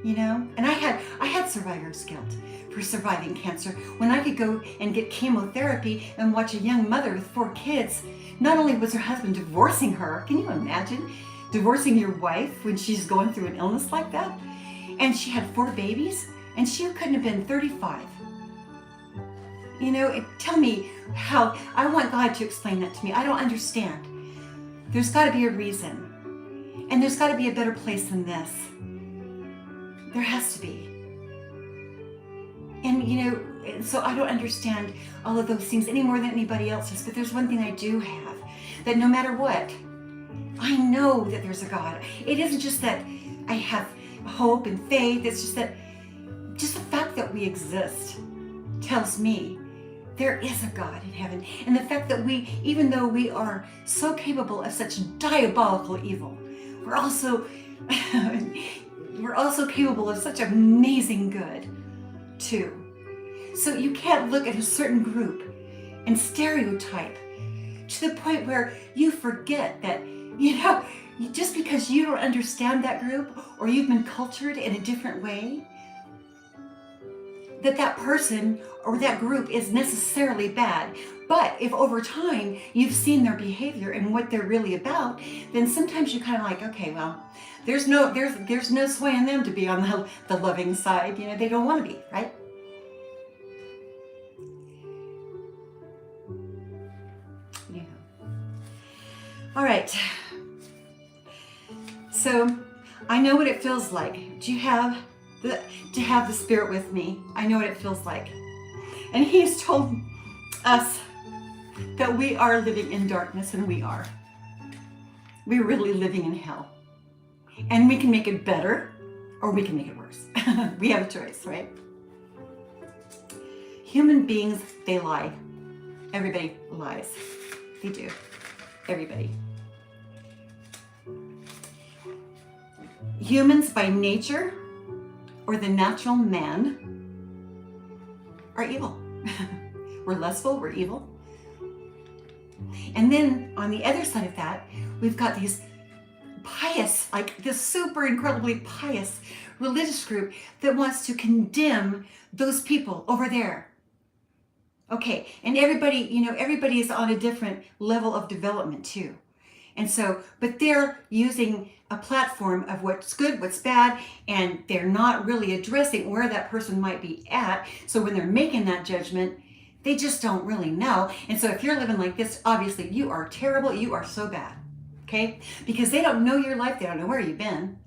You know? And I had survivor's guilt for surviving cancer when I could go and get chemotherapy and watch a young mother with 4 kids. Not only was her husband divorcing her, can you imagine divorcing your wife when she's going through an illness like that? And she had 4 babies, and she couldn't have been 35. Tell me how. I want God to explain that to me. I don't understand. There's got to be a reason. And there's got to be a better place than this. There has to be. And, so I don't understand all of those things any more than anybody else does. But there's one thing I do have, that no matter what, I know that there's a God. It isn't just that I have hope and faith. It's just that, just the fact that we exist tells me there is a God in heaven. And the fact that we, even though we are so capable of such diabolical evil, we're also capable of such amazing good too. So you can't look at a certain group and stereotype to the point where you forget that, just because you don't understand that group or you've been cultured in a different way, that person or that group is necessarily bad. But if over time you've seen their behavior and what they're really about, then sometimes you're kind of like, okay, well, there's no swaying them to be on the loving side. They don't want to be, right? Yeah. All right. So I know what it feels like. To have the Spirit with me. I know what it feels like. And He's told us that we are living in darkness, and we are. We're really living in hell. And we can make it better, or we can make it worse. We have a choice, right? Human beings, they lie. Everybody lies. They do. Everybody. Humans by nature, or the natural man, are evil. We're lustful, we're evil. And then on the other side of that, we've got these pious, like this super incredibly pious religious group that wants to condemn those people over there. Okay, and everybody is on a different level of development too. And so, but they're using a platform of what's good, what's bad, and they're not really addressing where that person might be at. So when they're making that judgment, they just don't really know. And so if you're living like this, obviously you are terrible, you are so bad, okay? Because they don't know your life, they don't know where you've been,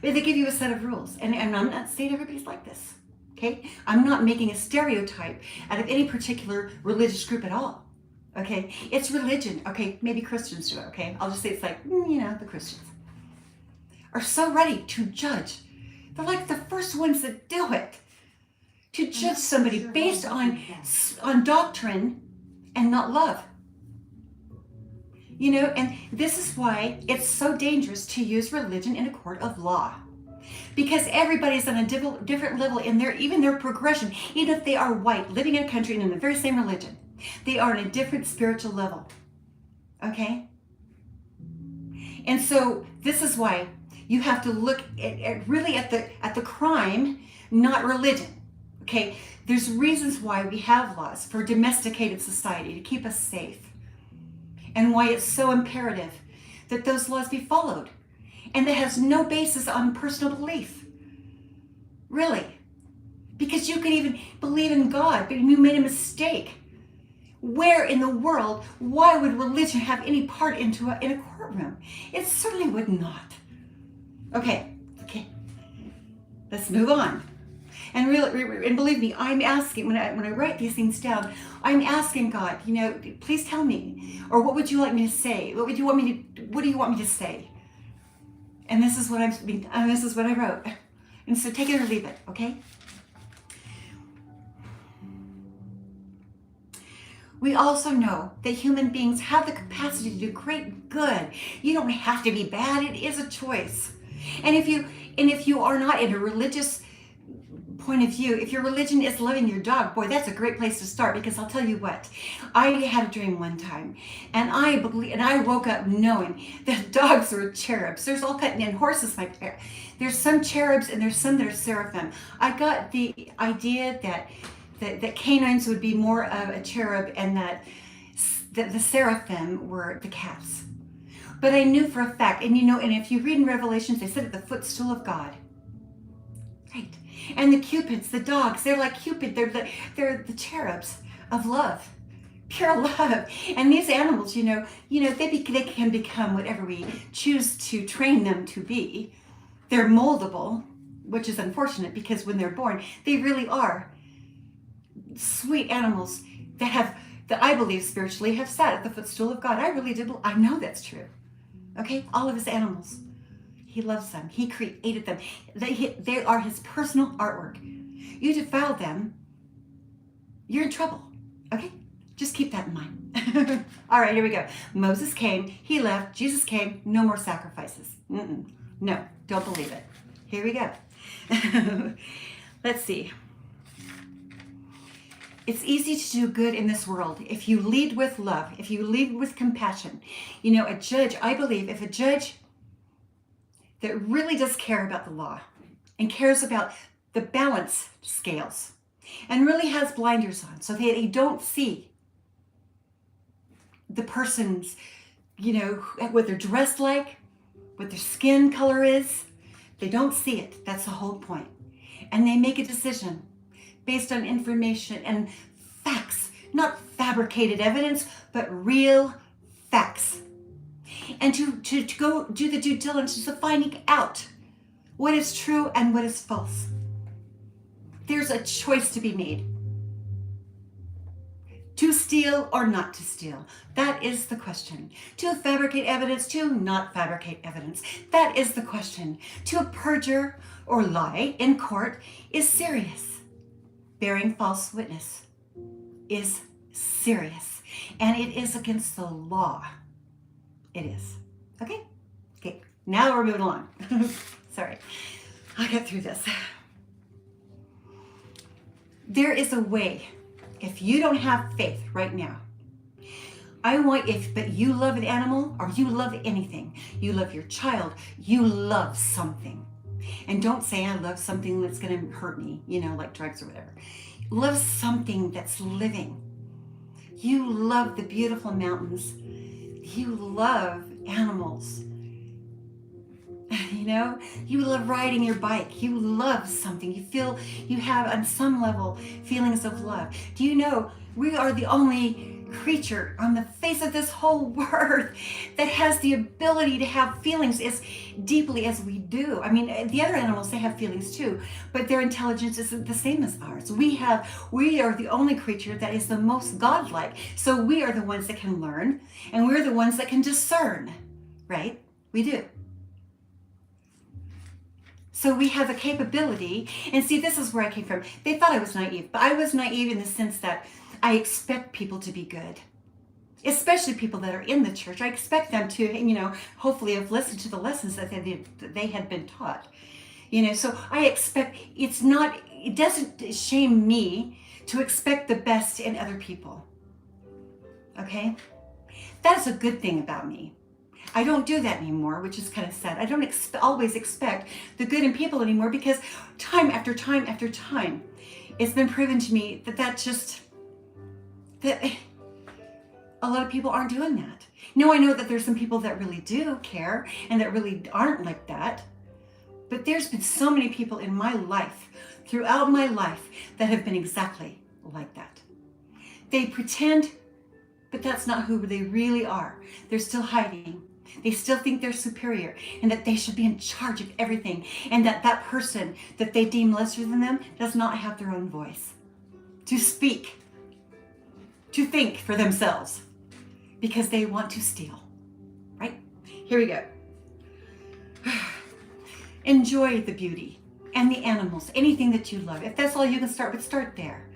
but they give you a set of rules. And I'm not saying everybody's like this, okay? I'm not making a stereotype out of any particular religious group at all. Okay, it's religion. Okay, maybe Christians do it. Okay, I'll just say it's like, the Christians are so ready to judge. They're like the first ones that do it. To judge somebody based on doctrine and not love. And this is why it's so dangerous to use religion in a court of law. Because everybody's on a different level in even their progression, even if they are white, living in a country and in the very same religion. They are on a different spiritual level, okay? And so this is why you have to look really at the crime, not religion, okay? There's reasons why we have laws for domesticated society to keep us safe, and why it's so imperative that those laws be followed, and that has no basis on personal belief, really, because you can even believe in God, but you made a mistake. Where in the world, why would religion have any part in a courtroom? It certainly would not. Okay, let's move on. And really, and believe me, I'm asking, when I write these things down, I'm asking God, please tell me, or what would you like me to say? What do you want me to say? And this is what this is what I wrote. And so take it or leave it, okay? We also know that human beings have the capacity to do great good. You don't have to be bad. It is a choice. And if you are not in a religious point of view, if your religion is loving your dog, boy, that's a great place to start, because I'll tell you what, I had a dream one time, and I woke up knowing that dogs were cherubs. There's all kinds, and horses like that. There's some cherubs and there's some that are seraphim. I got the idea that canines would be more of a cherub, and that the seraphim were the calves. But I knew for a fact, and if you read in Revelations, they sit at the footstool of God. Right. And the cupids, the dogs, they're like Cupid, they're the cherubs of love, pure love. And these animals, they can become whatever we choose to train them to be. They're moldable, which is unfortunate because when they're born, they really are sweet animals that I believe spiritually have sat at the footstool of God. I really do. I know that's true. Okay, all of his animals. He loves them. He created them. They are his personal artwork. You defile them, you're in trouble. Okay? Just keep that in mind. All right, here we go. Moses came. He left. Jesus came. No more sacrifices. No, don't believe it. Here we go. Let's see. It's easy to do good in this world if you lead with love, if you lead with compassion. A judge, I believe, if a judge that really does care about the law and cares about the balance scales and really has blinders on so they don't see the person's, what they're dressed like, what their skin color is. They don't see it. That's the whole point. And they make a decision based on information and facts, not fabricated evidence, but real facts. And to go do the due diligence of finding out what is true and what is false. There's a choice to be made. To steal or not to steal? That is the question. To fabricate evidence, to not fabricate evidence? That is the question. To perjure or lie in court is serious. Bearing false witness is serious. And it is against the law. It is. Okay? Okay. Now we're moving along. Sorry. I'll get through this. There is a way. If you don't have faith right now, but you love an animal or you love anything, you love your child, you love something. And don't say I love something that's going to hurt me, like drugs or whatever. Love something that's living. You love the beautiful mountains. You love animals. You love riding your bike. You love something. You have on some level feelings of love. Do you know we are the only creature on the face of this whole earth that has the ability to have feelings as deeply as we do? I mean, the other animals, they have feelings too, but their intelligence isn't the same as ours. We are the only creature that is the most godlike. So we are the ones that can learn, and we're the ones that can discern, right? We do. So we have the capability, and see, this is where I came from. They thought I was naive, but I was naive in the sense that I expect people to be good, especially people that are in the church. I expect them to, hopefully have listened to the lessons that they had been taught. So I expect, it doesn't shame me to expect the best in other people. Okay? That's a good thing about me. I don't do that anymore, which is kind of sad. I don't always expect the good in people anymore because time after time after time, it's been proven to me that a lot of people aren't doing that. Now, I know that there's some people that really do care and that really aren't like that, but there's been so many people in my life, throughout my life, that have been exactly like that. They pretend, but that's not who they really are. They're still hiding. They still think they're superior and that they should be in charge of everything, and that person that they deem lesser than them does not have their own voice to speak, to think for themselves, because they want to steal, right? Here we go. Enjoy the beauty and the animals, anything that you love. If that's all you can start with, start there.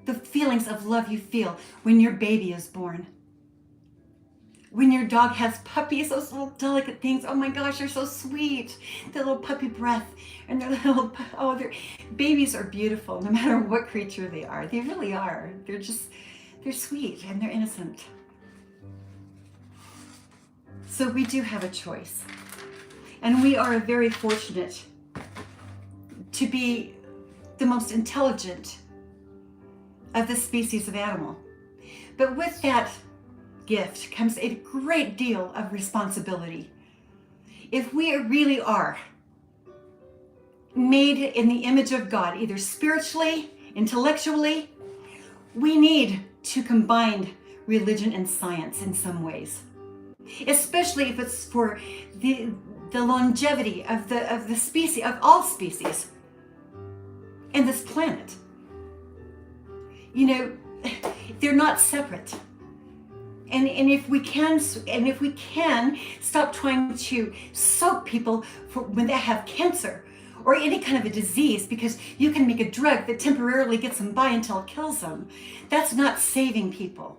The feelings of love you feel when your baby is born. When your dog has puppies, those little delicate things, oh my gosh, they're so sweet. The little puppy breath and their babies are beautiful no matter what creature they are. They really are. They're sweet and they're innocent. So we do have a choice. And we are very fortunate to be the most intelligent of the species of animal. But with that gift comes a great deal of responsibility. If we really are made in the image of God, either spiritually, intellectually, We need to combine religion and science in some ways, especially if it's for the longevity of the species, of all species in this planet. You know, they're not separate. And if we can stop trying to soak people for when they have cancer or any kind of a disease, because you can make a drug that temporarily gets them by until it kills them. That's not saving people.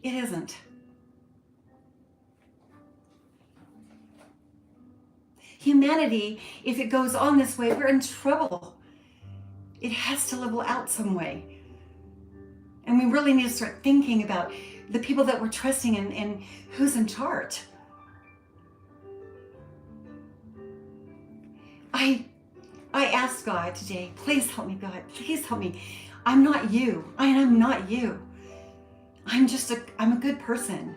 It isn't. Humanity, if it goes on this way, we're in trouble. It has to level out some way. And we really need to start thinking about the people that we're trusting and who's in charge. I asked God today, please help me, God, please help me. I'm not you. I am not you. I'm a good person.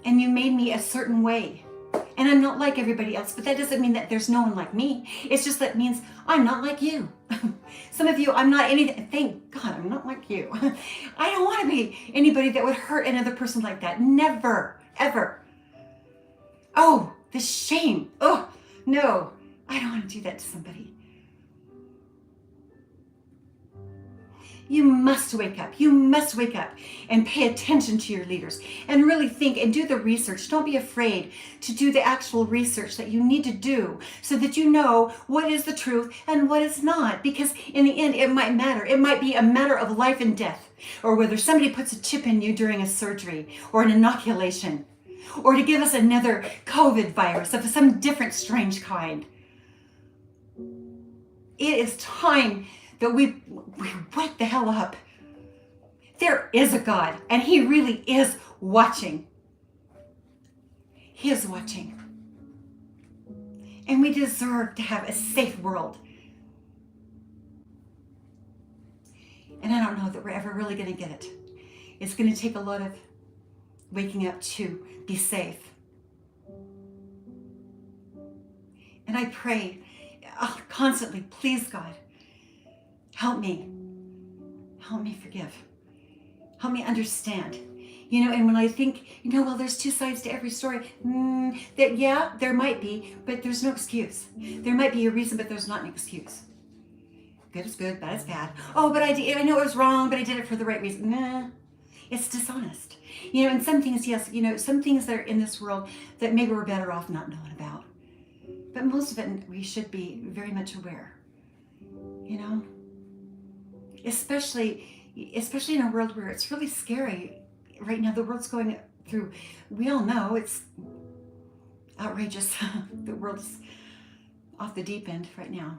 And you made me a certain way. And I'm not like everybody else, but that doesn't mean that there's no one like me. It's just that means I'm not like you. Some of you, I'm not anything. Thank God I'm not like you. I don't want to be anybody that would hurt another person like that. Never, ever. Oh, the shame. Oh, no, I don't want to do that to somebody. You must wake up. You must wake up and pay attention to your leaders and really think and do the research. Don't be afraid to do the actual research that you need to do so that you know what is the truth and what is not. Because in the end, it might matter. It might be a matter of life and death, or whether somebody puts a chip in you during a surgery or an inoculation, or to give us another COVID virus of some different strange kind. It is time that we wake the hell up. There is a God, and he really is watching. He is watching. And we deserve to have a safe world. And I don't know that we're ever really going to get it. It's going to take a lot of waking up to be safe. And I pray constantly, please God, help me forgive. Help me understand. And when I think, well, there's two sides to every story. There might be, but there's no excuse. There might be a reason, but there's not an excuse. Good is good, bad is bad. Oh, but I know it was wrong, but I did it for the right reason. Nah, it's dishonest. And some things, yes, some things that are in this world that maybe we're better off not knowing about. But most of it, we should be very much aware. Especially in a world where it's really scary right now. The world's going through, we all know it's outrageous. The world's off the deep end right now.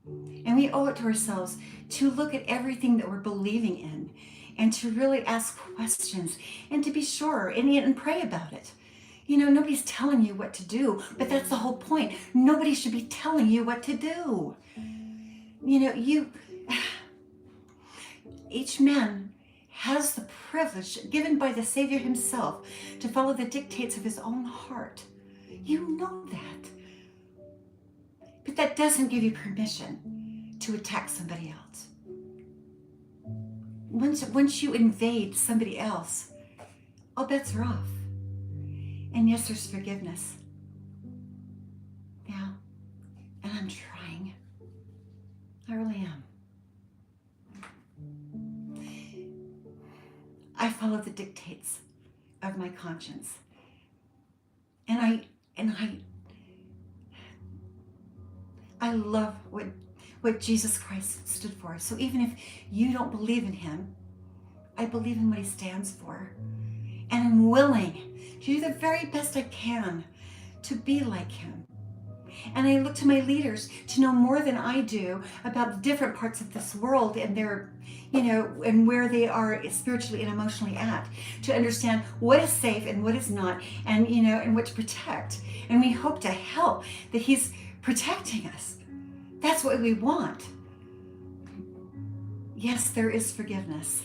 And we owe it to ourselves to look at everything that we're believing in and to really ask questions and to be sure and pray about it. Nobody's telling you what to do, but that's the whole point. Nobody should be telling you what to do. Each man has the privilege given by the Savior himself to follow the dictates of his own heart. You know that. But that doesn't give you permission to attack somebody else. Once you invade somebody else, all bets are off. And yes, there's forgiveness. Yeah. And I'm trying. I really am. I follow the dictates of my conscience. And I love what Jesus Christ stood for. So even if you don't believe in him, I believe in what he stands for. And I'm willing to do the very best I can to be like him. And I look to my leaders to know more than I do about the different parts of this world and their, and where they are spiritually and emotionally at, to understand what is safe and what is not, and, and what to protect. And we hope to help that he's protecting us. That's what we want. Yes, there is forgiveness.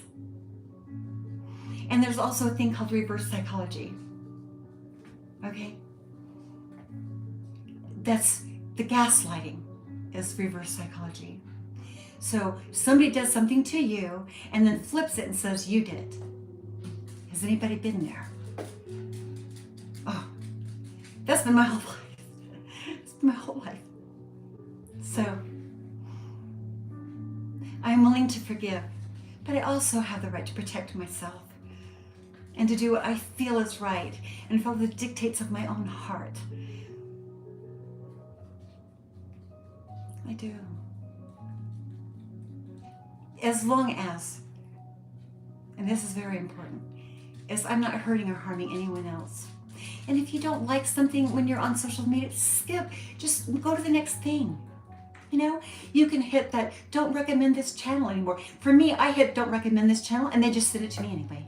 And there's also a thing called reverse psychology. Okay? That's the gaslighting is reverse psychology. So somebody does something to you and then flips it and says you did it. Has anybody been there? Oh, that's been my whole life. It's been my whole life. So I'm willing to forgive, but I also have the right to protect myself and to do what I feel is right and follow the dictates of my own heart. I do. As long as, and this is very important, as I'm not hurting or harming anyone else. And if you don't like something when you're on social media, skip, just go to the next thing. You know, you can hit that don't recommend this channel anymore. For me, I hit don't recommend this channel and they just send it to me anyway.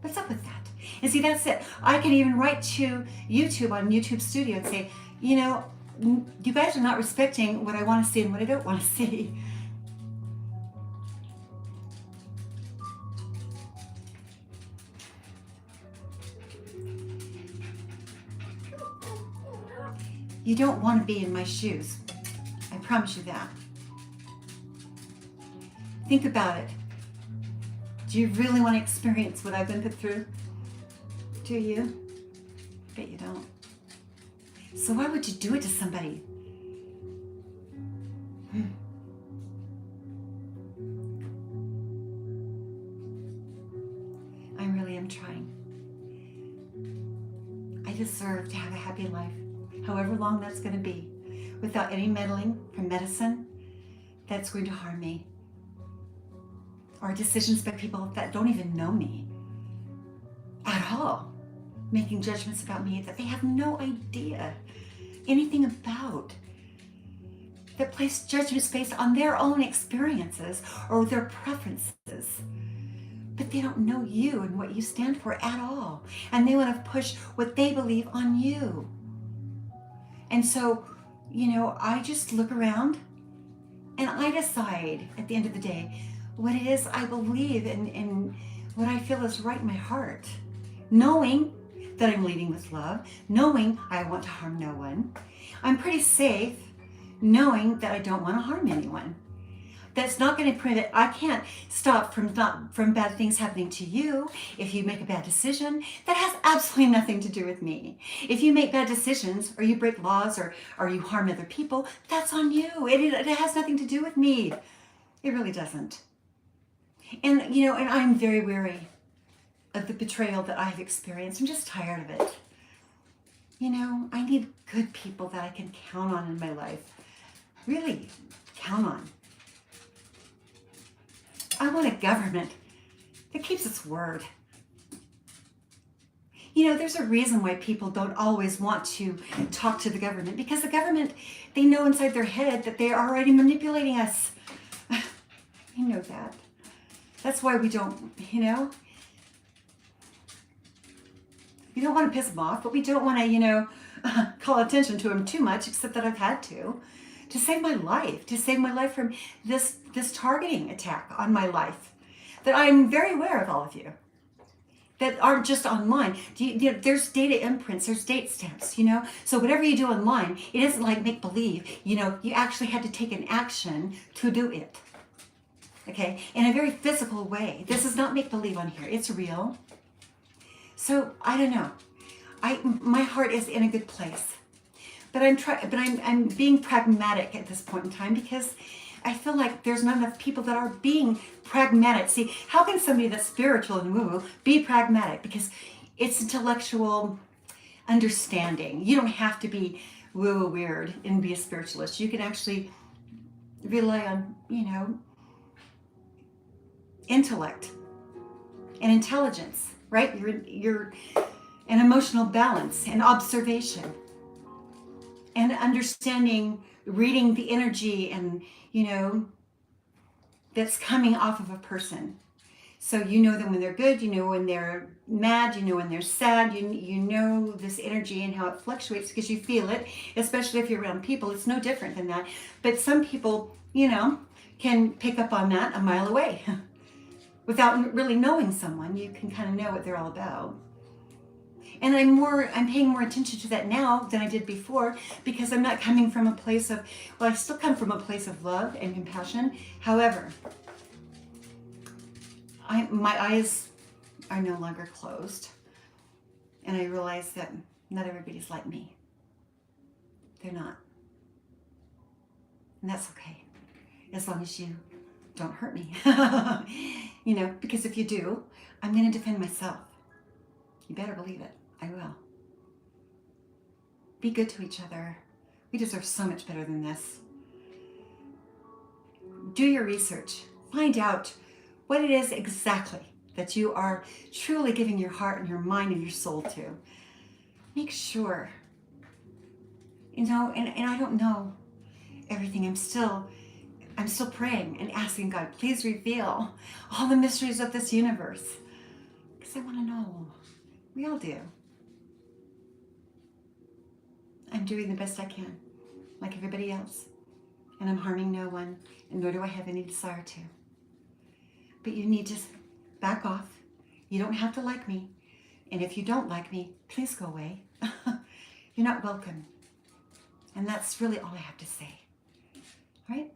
What's up with that? And see, that's it. I can even write to YouTube on YouTube Studio and say, you know, you guys are not respecting what I want to see and what I don't want to see. You don't want to be in my shoes. I promise you that. Think about it. Do you really want to experience what I've been put through? Do you? I bet you don't. So why would you do it to somebody? I really am trying. I deserve to have a happy life, however long that's going to be, without any meddling from medicine that's going to harm me, or decisions by people that don't even know me at all, making judgments about me that they have no idea anything about, that place judgments based on their own experiences or their preferences. But they don't know you and what you stand for at all. And they want to push what they believe on you. And so, you know, I just look around and I decide at the end of the day what it is I believe and what I feel is right in my heart. Knowing that I'm leading with love, knowing I want to harm no one. I'm pretty safe knowing that I don't want to harm anyone. That's not going to prevent, I can't stop from bad things happening to you. If you make a bad decision, that has absolutely nothing to do with me. If you make bad decisions or you break laws or you harm other people, that's on you. It has nothing to do with me. It really doesn't. And, you know, and I'm very weary of the betrayal that I've experienced. I'm just tired of it. You know, I need good people that I can count on in my life. Really count on. I want a government that keeps its word. You know, there's a reason why people don't always want to talk to the government, because the government, they know inside their head that they are already manipulating us. You know that. That's why we don't, you know. We don't want to piss them off, but we don't want to, you know, call attention to them too much, except that I've had to save my life from this targeting attack on my life. That I'm very aware of all of you that aren't just online. You know, there's data imprints, there's date stamps, you know. So whatever you do online, it isn't like make believe. You know, you actually had to take an action to do it. Okay, in a very physical way. This is not make believe on here. It's real. So I don't know. My heart is in a good place, but I'm being pragmatic at this point in time, because I feel like there's not enough people that are being pragmatic. See, how can somebody that's spiritual and woo be pragmatic? Because it's intellectual understanding. You don't have to be woo weird and be a spiritualist. You can actually rely on, you know, intellect and intelligence, right? You're an emotional balance and observation and understanding, reading the energy and, you know, that's coming off of a person. So you know them when they're good, you know when they're mad, you know when they're sad, you know this energy and how it fluctuates because you feel it, especially if you're around people. It's no different than that. But some people, you know, can pick up on that a mile away. Without really knowing someone, you can kind of know what they're all about. And I'm paying more attention to that now than I did before, because I'm not coming from a place of, well, I still come from a place of love and compassion. However, my eyes are no longer closed. And I realize that not everybody's like me. They're not. And that's okay, as long as you don't hurt me. You know, because if you do, I'm going to defend myself. You better believe it. I will. Be good to each other. We deserve so much better than this. Do your research. Find out what it is exactly that you are truly giving your heart and your mind and your soul to. Make sure. You know, and I don't know everything. I'm still praying and asking God, please reveal all the mysteries of this universe. Because I want to know. We all do. I'm doing the best I can, like everybody else. And I'm harming no one, and nor do I have any desire to. But you need to back off. You don't have to like me. And if you don't like me, please go away. You're not welcome. And that's really all I have to say. All right?